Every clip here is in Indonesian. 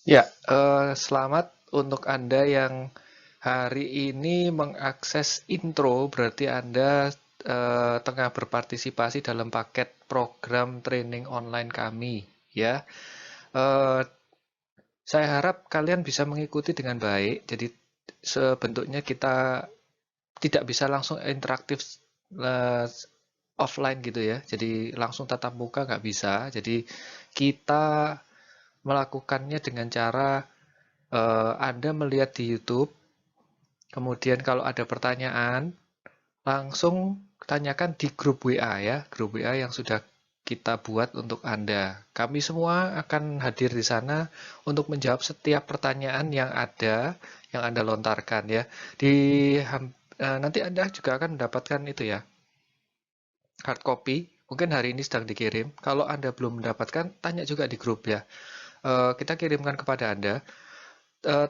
Ya, selamat untuk Anda yang hari ini mengakses intro, berarti Anda tengah berpartisipasi dalam paket program training online kami, ya. Eh, saya harap kalian bisa mengikuti dengan baik. Jadi sebentuknya kita tidak bisa langsung interaktif eh, offline gitu ya. Jadi langsung tatap muka nggak bisa. Jadi kita melakukannya dengan cara Anda melihat di YouTube, kemudian kalau ada pertanyaan, langsung tanyakan di grup WA ya, grup WA yang sudah kita buat untuk Anda. Kami semua akan hadir di sana untuk menjawab setiap pertanyaan yang ada, yang Anda lontarkan ya. Nanti Anda juga akan mendapatkan itu ya, hard copy. Mungkin hari ini sedang dikirim. Kalau Anda belum mendapatkan, tanya juga di grup ya. Kita kirimkan kepada Anda.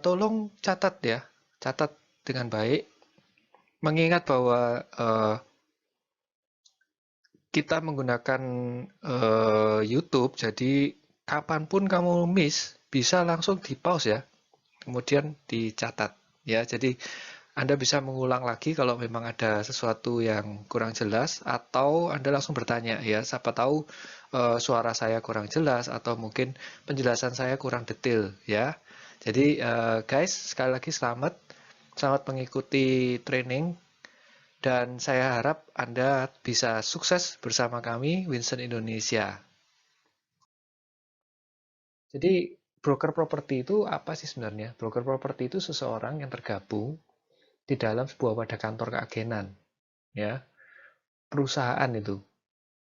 Tolong catat ya, catat dengan baik. Mengingat bahwa kita menggunakan YouTube, jadi kapanpun kamu miss, bisa langsung di pause ya, kemudian dicatat ya. Jadi Anda bisa mengulang lagi kalau memang ada sesuatu yang kurang jelas, atau Anda langsung bertanya ya. Siapa tahu suara saya kurang jelas atau mungkin penjelasan saya kurang detail ya. Jadi guys, sekali lagi selamat, selamat mengikuti training. Dan saya harap Anda bisa sukses bersama kami, Winston Indonesia. Jadi, broker properti itu apa sih sebenarnya? Broker properti itu seseorang yang tergabung di dalam sebuah wadah kantor keagenan, ya, perusahaan itu,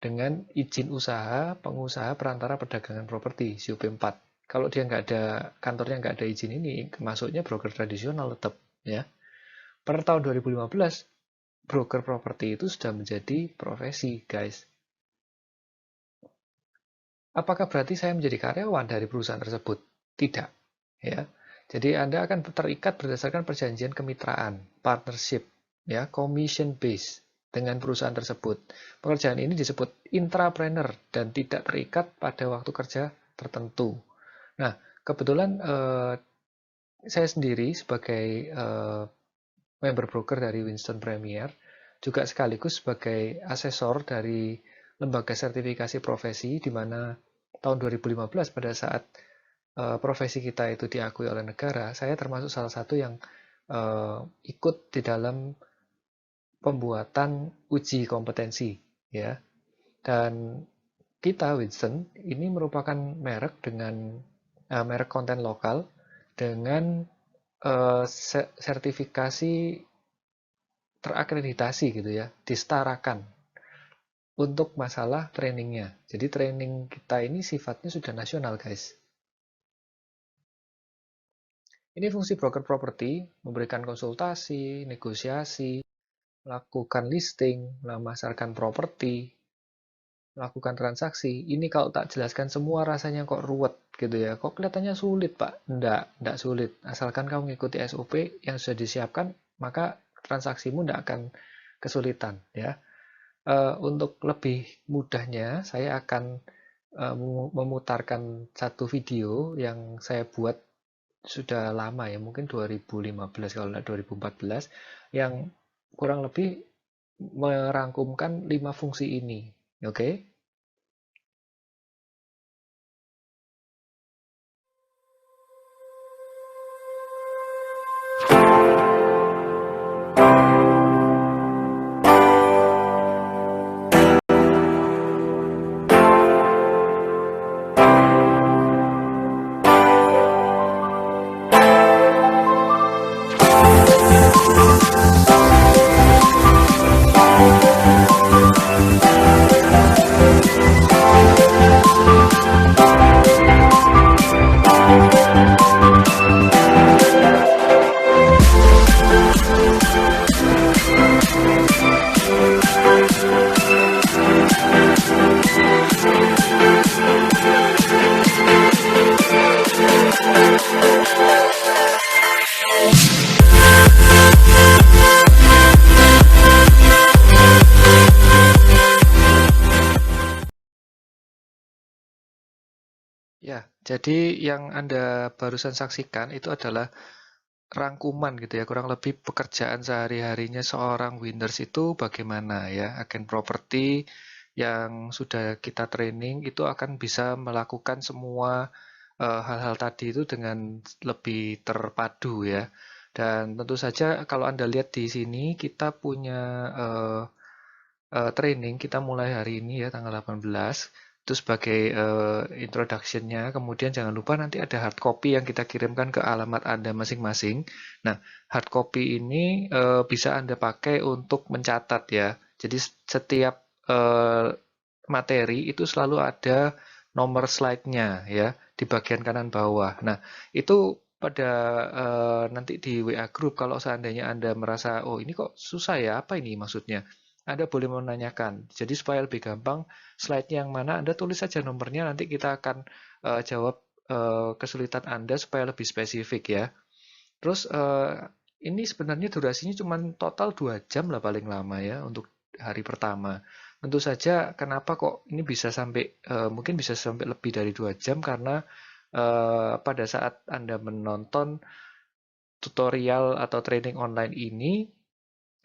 dengan izin usaha, pengusaha perantara perdagangan properti, CUP 4. Kalau dia nggak ada, kantornya nggak ada izin ini, masuknya broker tradisional tetap, ya. Per tahun 2015, broker properti itu sudah menjadi profesi, guys. Apakah berarti saya menjadi karyawan dari perusahaan tersebut? Tidak, ya. Jadi Anda akan terikat berdasarkan perjanjian kemitraan, partnership, ya, commission base dengan perusahaan tersebut. Pekerjaan ini disebut intrapreneur dan tidak terikat pada waktu kerja tertentu. Nah, kebetulan saya sendiri sebagai member broker dari Winston Premier, juga sekaligus sebagai asesor dari lembaga sertifikasi profesi, di mana tahun 2015 pada saat profesi kita itu diakui oleh negara, saya termasuk salah satu yang ikut di dalam pembuatan uji kompetensi, ya. Dan kita Winston ini merupakan merek dengan merek konten lokal dengan sertifikasi terakreditasi gitu ya, disetarakan untuk masalah trainingnya. Jadi training kita ini sifatnya sudah nasional, guys. Ini fungsi broker properti, memberikan konsultasi, negosiasi, melakukan listing, memasarkan properti, melakukan transaksi. Ini kalau tak jelaskan semua rasanya kok ruwet gitu ya. Kok kelihatannya sulit, Pak? Enggak sulit. Asalkan kamu mengikuti SOP yang sudah disiapkan, maka transaksimu enggak akan kesulitan ya. Untuk lebih mudahnya, saya akan memutarkan satu video yang saya buat sudah lama ya, mungkin 2015 kalau tidak 2014, yang kurang lebih merangkumkan 5 fungsi ini. Oke? Ya, jadi yang Anda barusan saksikan itu adalah rangkuman gitu ya, kurang lebih pekerjaan sehari-harinya seorang winners itu bagaimana ya. Agen properti yang sudah kita training itu akan bisa melakukan semua hal-hal tadi itu dengan lebih terpadu ya. Dan tentu saja kalau Anda lihat di sini kita punya eh, training, kita mulai hari ini ya tanggal 18 itu sebagai introduction-nya. Kemudian jangan lupa nanti ada hard copy yang kita kirimkan ke alamat Anda masing-masing. Nah, hard copy ini bisa Anda pakai untuk mencatat ya. Jadi setiap materi itu selalu ada nomor slide-nya ya di bagian kanan bawah. Nah, itu pada nanti di WA group kalau seandainya Anda merasa oh ini kok susah ya, apa ini maksudnya? Anda boleh menanyakan. Jadi supaya lebih gampang, slide-nya yang mana Anda tulis saja nomornya, nanti kita akan jawab kesulitan Anda supaya lebih spesifik ya. Terus ini sebenarnya durasinya cuma total 2 jam lah paling lama ya untuk hari pertama. Tentu saja kenapa kok ini bisa sampai mungkin bisa sampai lebih dari 2 jam karena pada saat Anda menonton tutorial atau training online ini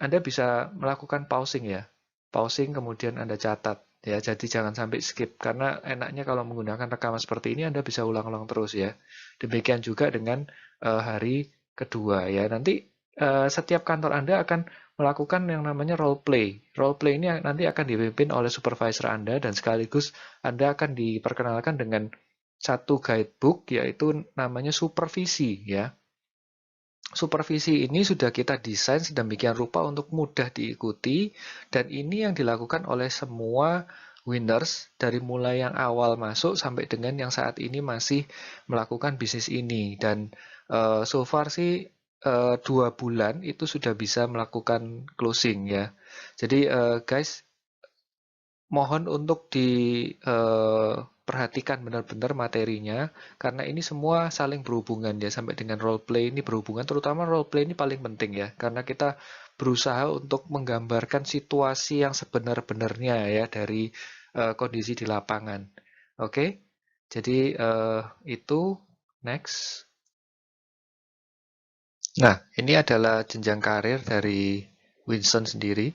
anda bisa melakukan pausing ya. Pausing kemudian Anda catat ya. Jadi jangan sampai skip karena enaknya kalau menggunakan rekaman seperti ini Anda bisa ulang-ulang terus ya. Demikian juga dengan hari kedua ya. Nanti setiap kantor Anda akan melakukan yang namanya role play. Role play ini nanti akan dipimpin oleh supervisor Anda dan sekaligus Anda akan diperkenalkan dengan satu guidebook yaitu namanya supervisi ya. Supervisi ini sudah kita desain sedemikian rupa untuk mudah diikuti dan ini yang dilakukan oleh semua winners dari mulai yang awal masuk sampai dengan yang saat ini masih melakukan bisnis ini dan so far sih 2 bulan itu sudah bisa melakukan closing ya. Jadi guys mohon untuk diperhatikan benar-benar materinya karena ini semua saling berhubungan ya sampai dengan role play ini berhubungan terutama role play ini paling penting ya karena kita berusaha untuk menggambarkan situasi yang sebenar-benarnya ya dari kondisi di lapangan. Oke. Jadi itu next. Nah, ini adalah jenjang karir dari Winston sendiri.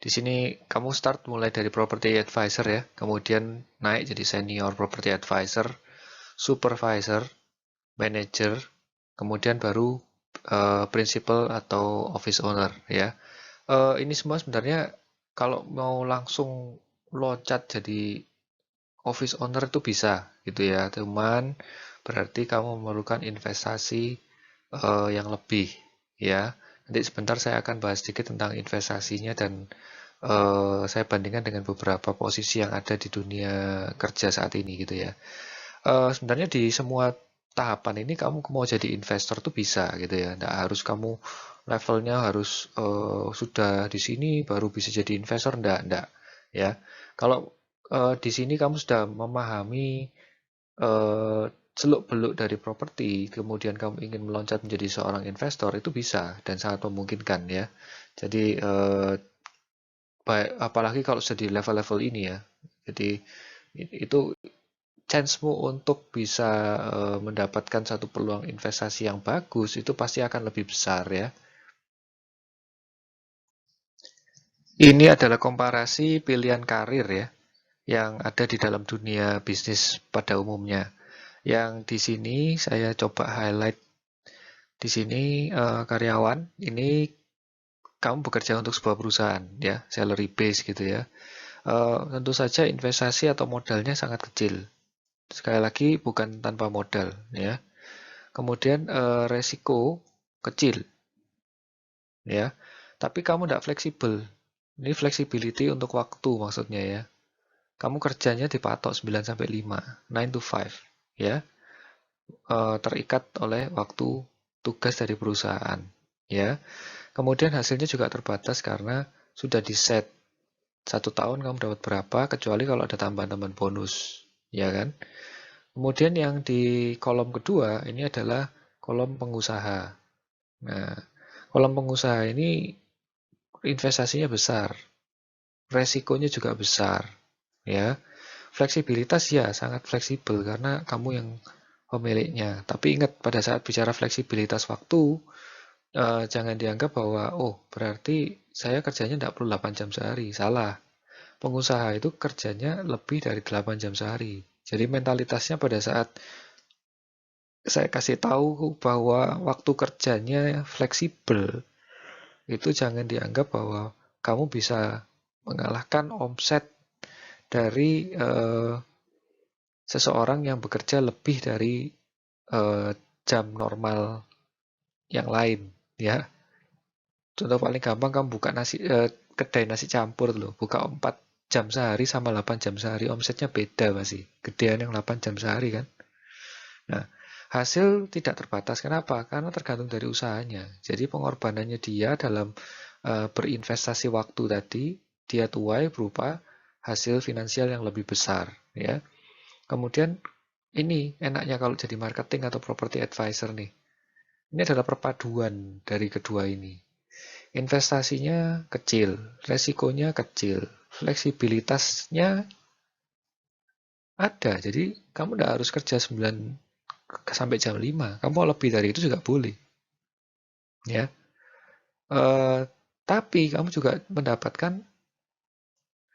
Di sini kamu start mulai dari property advisor ya, kemudian naik jadi senior property advisor, supervisor, manager, kemudian baru principal atau office owner ya. Ini semua sebenarnya kalau mau langsung loncat jadi office owner itu bisa gitu ya, cuman berarti kamu memerlukan investasi yang lebih ya. Nanti sebentar saya akan bahas sedikit tentang investasinya dan saya bandingkan dengan beberapa posisi yang ada di dunia kerja saat ini gitu ya. Sebenarnya di semua tahapan ini kamu mau jadi investor tuh bisa gitu ya. Nggak harus kamu levelnya harus sudah di sini baru bisa jadi investor, enggak ya. Kalau di sini kamu sudah memahami eh, seluk-beluk dari properti, kemudian kamu ingin meloncat menjadi seorang investor itu bisa dan sangat memungkinkan ya. Jadi baik, apalagi kalau sudah di level-level ini ya. Jadi itu chance-mu untuk bisa mendapatkan satu peluang investasi yang bagus itu pasti akan lebih besar ya. Ini adalah komparasi pilihan karir ya yang ada di dalam dunia bisnis pada umumnya. Yang di sini saya coba highlight di sini karyawan ini kamu bekerja untuk sebuah perusahaan ya, salary base gitu ya. Tentu saja investasi atau modalnya sangat kecil. Sekali lagi bukan tanpa modal ya. Kemudian resiko kecil ya. Tapi kamu tidak fleksibel. Ini flexibility untuk waktu maksudnya ya. Kamu kerjanya dipatok 9 sampai 5, 9 to 5 ya. Terikat oleh waktu tugas dari perusahaan ya. Kemudian hasilnya juga terbatas karena sudah di set 1 tahun kamu dapat berapa kecuali kalau ada tambahan-tambahan bonus ya kan. Kemudian yang di kolom kedua ini adalah kolom pengusaha. Nah, kolom pengusaha ini investasinya besar, resikonya juga besar, ya. Fleksibilitas ya sangat fleksibel karena kamu yang pemiliknya. Tapi ingat pada saat bicara fleksibilitas waktu, jangan dianggap bahwa oh berarti saya kerjanya tidak perlu 8 jam sehari. Salah. Pengusaha itu kerjanya lebih dari 8 jam sehari. Jadi mentalitasnya pada saat saya kasih tahu bahwa waktu kerjanya fleksibel, itu jangan dianggap bahwa kamu bisa mengalahkan omset dari seseorang yang bekerja lebih dari jam normal yang lain, ya. Contoh paling gampang kamu buka kedai nasi campur loh, buka 4 jam sehari sama 8 jam sehari, omsetnya beda pasti. Gedean yang 8 jam sehari kan. Nah, hasil tidak terbatas. Kenapa? Karena tergantung dari usahanya. Jadi pengorbanannya dia dalam berinvestasi waktu tadi, dia tuai berupa hasil finansial yang lebih besar, ya. Kemudian ini enaknya kalau jadi marketing atau property advisor nih. Ini adalah perpaduan dari kedua ini. Investasinya kecil, resikonya kecil, fleksibilitasnya ada. Jadi kamu tidak harus kerja 9 sampai jam 5. Kamu mau lebih dari itu juga boleh. Ya. Tapi kamu juga mendapatkan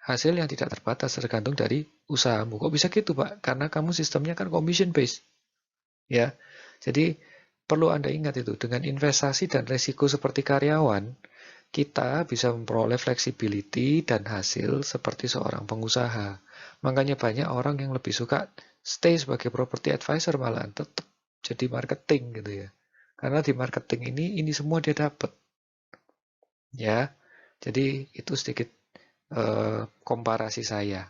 hasil yang tidak terbatas tergantung dari usahamu. Kok bisa gitu, Pak? Karena kamu sistemnya kan commission based. Ya. Jadi perlu Anda ingat itu, dengan investasi dan resiko seperti karyawan, kita bisa memperoleh flexibility dan hasil seperti seorang pengusaha. Makanya banyak orang yang lebih suka stay sebagai property advisor malahan tetap jadi marketing gitu ya. Karena di marketing ini semua dia dapat. Ya. Jadi itu sedikit komparasi saya.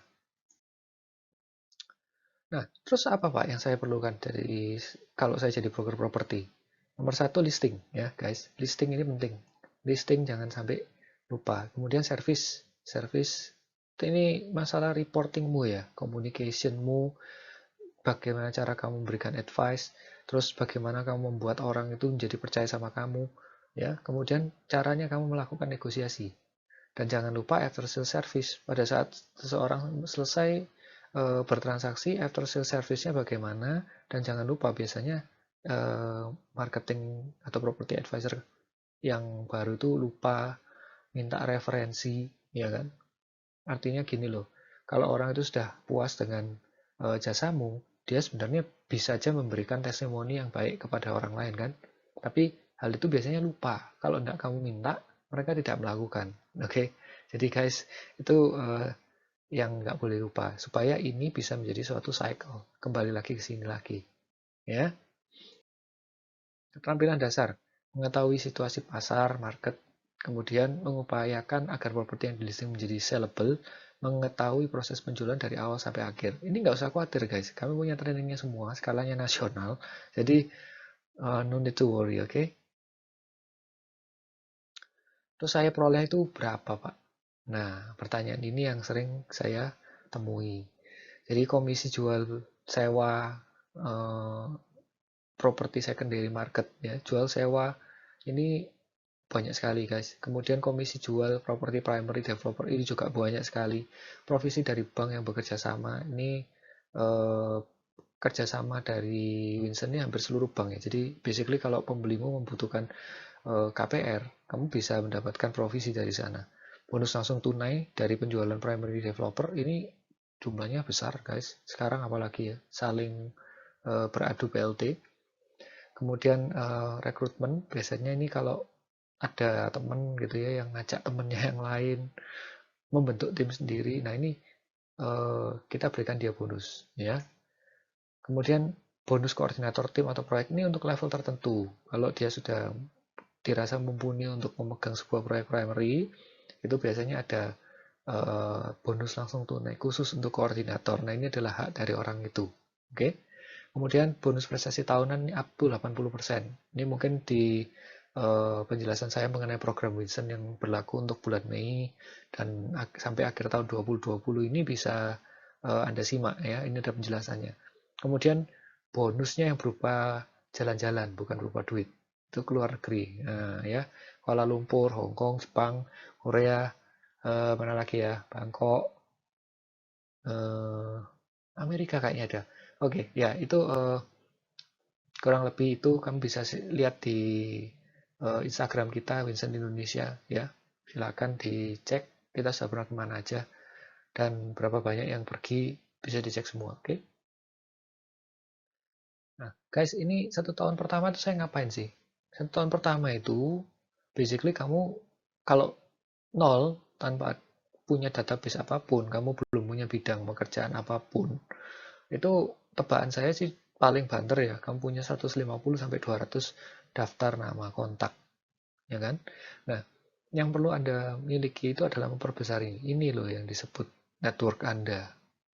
Nah, terus apa Pak yang saya perlukan dari kalau saya jadi broker properti? Nomor satu listing ya guys, listing ini penting. Listing jangan sampai lupa. Kemudian service ini masalah reportingmu ya, communicationmu, bagaimana cara kamu memberikan advice, terus bagaimana kamu membuat orang itu menjadi percaya sama kamu, ya. Kemudian caranya kamu melakukan negosiasi. Dan jangan lupa after sales service. Pada saat seseorang selesai bertransaksi, after sales service-nya bagaimana, dan jangan lupa biasanya marketing atau property advisor yang baru itu lupa minta referensi, ya kan? Artinya gini loh, kalau orang itu sudah puas dengan jasamu, dia sebenarnya bisa aja memberikan testimoni yang baik kepada orang lain kan? Tapi hal itu biasanya lupa. Kalau tidak kamu minta, mereka tidak melakukan. Oke, okay? Jadi guys, itu yang nggak boleh lupa supaya ini bisa menjadi suatu cycle. Kembali lagi ke sini lagi, ya. Keterampilan dasar, mengetahui situasi pasar, market, kemudian mengupayakan agar properti yang dilisting menjadi sellable, mengetahui proses penjualan dari awal sampai akhir. Ini nggak usah khawatir guys, kami punya trainingnya semua, skalanya nasional, jadi no need to worry, oke? Okay? Terus saya peroleh itu berapa Pak? Nah, pertanyaan ini yang sering saya temui. Jadi komisi jual sewa properti secondary market ya, jual sewa ini banyak sekali guys. Kemudian komisi jual properti primary developer ini juga banyak sekali. Provisi dari bank yang bekerja sama ini kerjasama dari Winston ini hampir seluruh bank ya. Jadi basically kalau pembelimu membutuhkan KPR, kamu bisa mendapatkan provisi dari sana. Bonus langsung tunai dari penjualan primary developer ini jumlahnya besar guys. Sekarang apalagi ya, saling beradu PLT. Kemudian rekrutmen, biasanya ini kalau ada temen gitu ya yang ngajak temennya yang lain membentuk tim sendiri. Nah ini kita berikan dia bonus ya. Kemudian bonus koordinator tim atau proyek ini untuk level tertentu. Kalau dia sudah dirasa mumpuni untuk memegang sebuah proyek primary, itu biasanya ada bonus langsung tunai khusus untuk koordinator. Nah ini adalah hak dari orang itu. Oke. Kemudian bonus prestasi tahunan ini up to 80%. Ini mungkin di penjelasan saya mengenai program Winston yang berlaku untuk bulan Mei dan sampai akhir tahun 2020 ini bisa Anda simak ya, ini ada penjelasannya. Kemudian bonusnya yang berupa jalan-jalan, bukan berupa duit. Itu keluar negeri. Nah, ya, Kuala Lumpur, Hong Kong, Jepang, Korea, mana lagi ya, Bangkok, Amerika kayaknya ada. Oke, ya itu kurang lebih itu kamu bisa lihat di Instagram kita Vincent Indonesia ya. Silakan dicek kita sudah pernah kemana aja dan berapa banyak yang pergi bisa dicek semua. Oke. Nah, guys, ini 1 tahun pertama itu saya ngapain sih? 1 tahun pertama itu basically kamu kalau nol tanpa punya database apapun, kamu belum punya bidang pekerjaan apapun, itu tebakan saya sih paling banter ya, kamu punya 150 sampai 200 daftar nama kontak, ya kan? Nah, yang perlu Anda miliki itu adalah memperbesar ini. Ini loh yang disebut network Anda.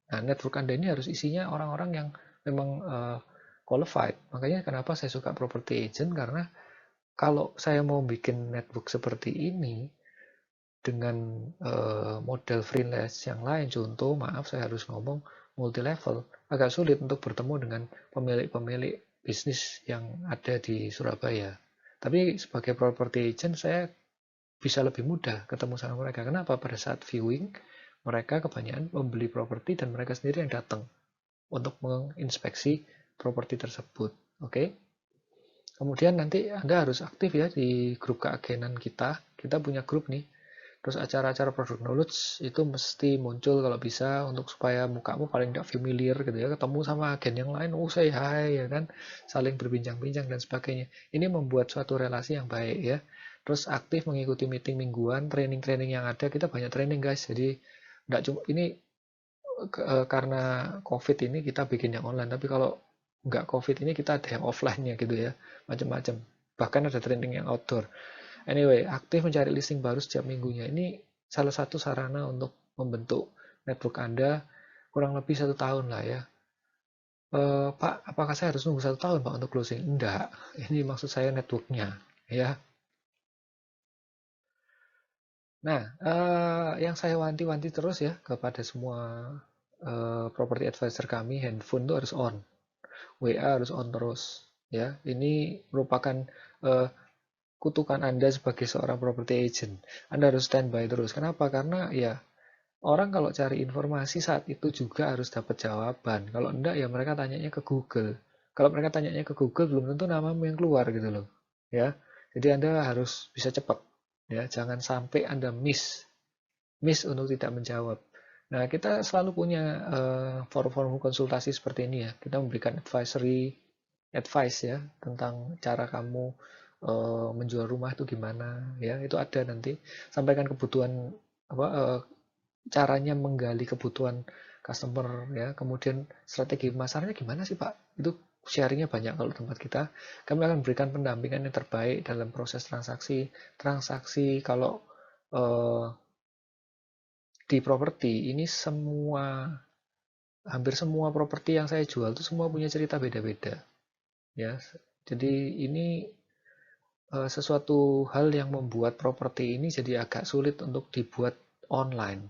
Nah, network Anda ini harus isinya orang-orang yang memang qualified. Makanya kenapa saya suka property agent, karena kalau saya mau bikin network seperti ini dengan model freelance yang lain, contoh, maaf saya harus ngomong multi level, agak sulit untuk bertemu dengan pemilik-pemilik bisnis yang ada di Surabaya. Tapi sebagai property agent saya bisa lebih mudah ketemu sama mereka. Kenapa? Pada saat viewing, mereka kebanyakan membeli properti dan mereka sendiri yang datang untuk menginspeksi properti tersebut. Oke? Kemudian nanti Anda harus aktif ya di grup keagenan kita. Kita punya grup nih. Terus acara-acara product knowledge itu mesti muncul kalau bisa, untuk supaya mukamu paling tidak familiar gitu ya, ketemu sama agen yang lain, say hi ya kan, saling berbincang-bincang dan sebagainya. Ini membuat suatu relasi yang baik ya. Terus aktif mengikuti meeting mingguan, training-training yang ada, kita banyak training guys. Jadi nggak cuma ini karena COVID ini kita bikin yang online, tapi kalau nggak COVID ini kita ada yang offline-nya gitu ya, macam-macam. Bahkan ada training yang outdoor. Anyway, aktif mencari listing baru setiap minggunya. Ini salah satu sarana untuk membentuk network Anda kurang lebih 1 tahun lah ya. Pak, apakah saya harus nunggu 1 tahun Pak untuk closing? Enggak, ini maksud saya networknya ya. Nah, yang saya wanti-wanti terus ya kepada semua property advisor kami, handphone itu harus on, WA harus on terus ya. Ini merupakan uh, kutukan Anda sebagai seorang property agent. Anda harus standby terus. Kenapa? Karena ya orang kalau cari informasi saat itu juga harus dapat jawaban. Kalau enggak ya mereka tanyanya ke Google. Kalau mereka tanyanya ke Google belum tentu namamu yang keluar gitu loh. Ya. Jadi Anda harus bisa cepat. Ya, jangan sampai Anda miss untuk tidak menjawab. Nah, kita selalu punya forum-forum konsultasi seperti ini ya. Kita memberikan advice ya tentang cara kamu menjual rumah itu gimana ya. Itu ada nanti. Sampaikan kebutuhan apa caranya menggali kebutuhan customer ya. Kemudian strategi pemasarannya gimana sih, Pak? Itu sharingnya banyak kalau tempat kita. Kami akan berikan pendampingan yang terbaik dalam proses transaksi. Transaksi kalau eh, di properti ini hampir semua properti yang saya jual itu semua punya cerita beda-beda ya. Jadi ini sesuatu hal yang membuat properti ini jadi agak sulit untuk dibuat online.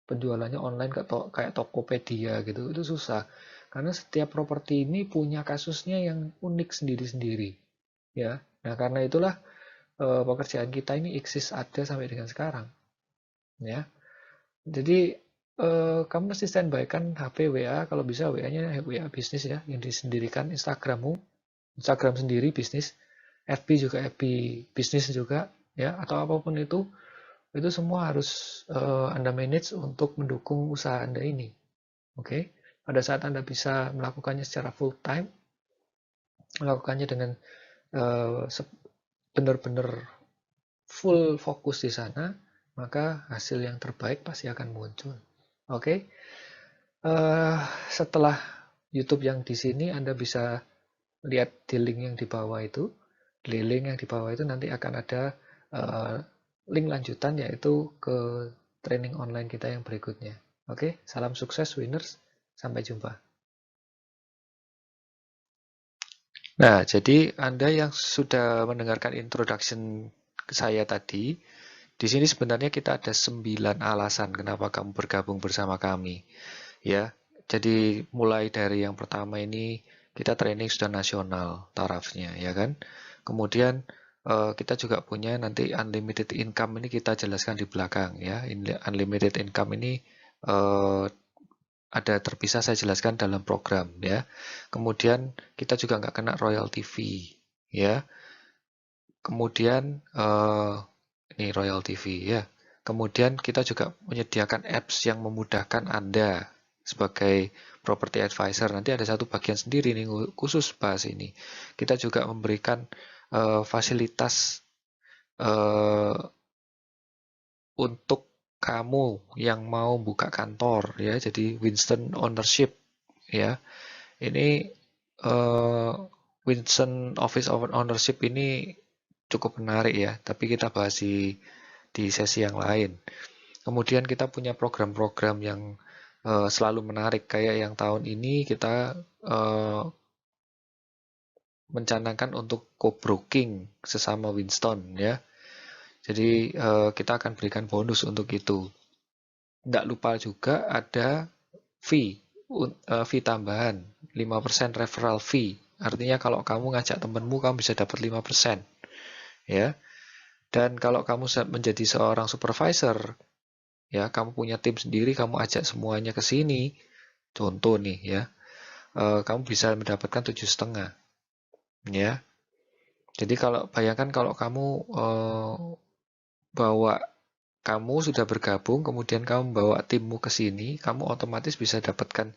Penjualannya online kayak Tokopedia gitu itu susah. Karena setiap properti ini punya kasusnya yang unik sendiri-sendiri ya. Nah, karena itulah pekerjaan kita ini eksis ada sampai dengan sekarang ya. Jadi kamu mesti standby kan HP, WA, kalau bisa WA-nya WA bisnis ya, yang disendirikan. Instagrammu, Instagram sendiri bisnis, FB juga FB bisnis juga ya, atau apapun itu semua harus Anda manage untuk mendukung usaha Anda ini. Oke, pada saat Anda bisa melakukannya secara full time, melakukannya dengan uh, benar-benar full fokus di sana, maka hasil yang terbaik pasti akan muncul. Oke, setelah YouTube yang di sini Anda bisa lihat di link yang di bawah itu. Di link yang di bawah itu nanti akan ada uh, link lanjutan yaitu ke training online kita yang berikutnya. Oke, salam sukses winners. Sampai jumpa. Nah, jadi Anda yang sudah mendengarkan introduction saya tadi, di sini sebenarnya kita ada 9 alasan kenapa kamu bergabung bersama kami. Ya, jadi mulai dari yang pertama ini kita training sudah nasional tarafnya, ya kan? Kemudian kita juga punya nanti unlimited income, ini kita jelaskan di belakang ya. Unlimited income ini ada terpisah, saya jelaskan dalam program ya. Kemudian kita juga nggak kena royalty fee ya. Kemudian ini royalty fee ya. Kemudian kita juga menyediakan apps yang memudahkan Anda sebagai property advisor. Nanti ada satu bagian sendiri nih khusus bahas ini. Kita juga memberikan fasilitas untuk kamu yang mau buka kantor ya. Jadi Winston Ownership ya. Ini Winston Office of Ownership ini cukup menarik ya, tapi kita bahas di sesi yang lain. Kemudian kita punya program-program yang selalu menarik, kayak yang tahun ini kita mencanangkan untuk co-broking sesama Winston ya. Jadi kita akan berikan bonus untuk itu. Tidak lupa juga ada fee tambahan 5% referral fee. Artinya kalau kamu ngajak temenmu kamu bisa dapat 5% ya. Dan kalau kamu menjadi seorang supervisor ya, kamu punya tim sendiri, kamu ajak semuanya ke sini. Contoh nih ya, kamu bisa mendapatkan 7,5 ya. Jadi kalau bayangkan kalau kamu kamu sudah bergabung, kemudian kamu bawa timmu ke sini, kamu otomatis bisa dapatkan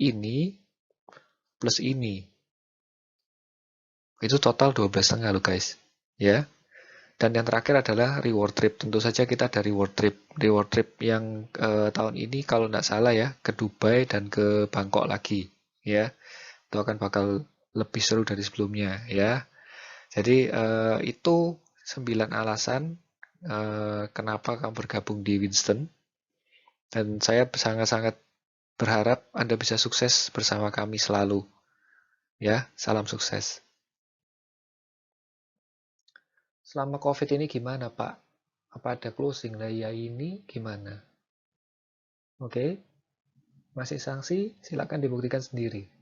ini plus ini. Itu total 12,5 loh guys. Ya. Dan yang terakhir adalah reward trip. Tentu saja kita ada reward trip. Reward trip yang tahun ini kalau tidak salah ya, ke Dubai dan ke Bangkok lagi. Ya. Itu akan bakal lebih seru dari sebelumnya ya. Jadi itu 9 alasan kenapa kamu bergabung di Winston. Dan saya sangat-sangat berharap Anda bisa sukses bersama kami selalu. Ya, salam sukses. Selama COVID ini gimana, Pak? Apa ada closing? Lah ya ini gimana? Oke, masih sanksi? Silakan dibuktikan sendiri.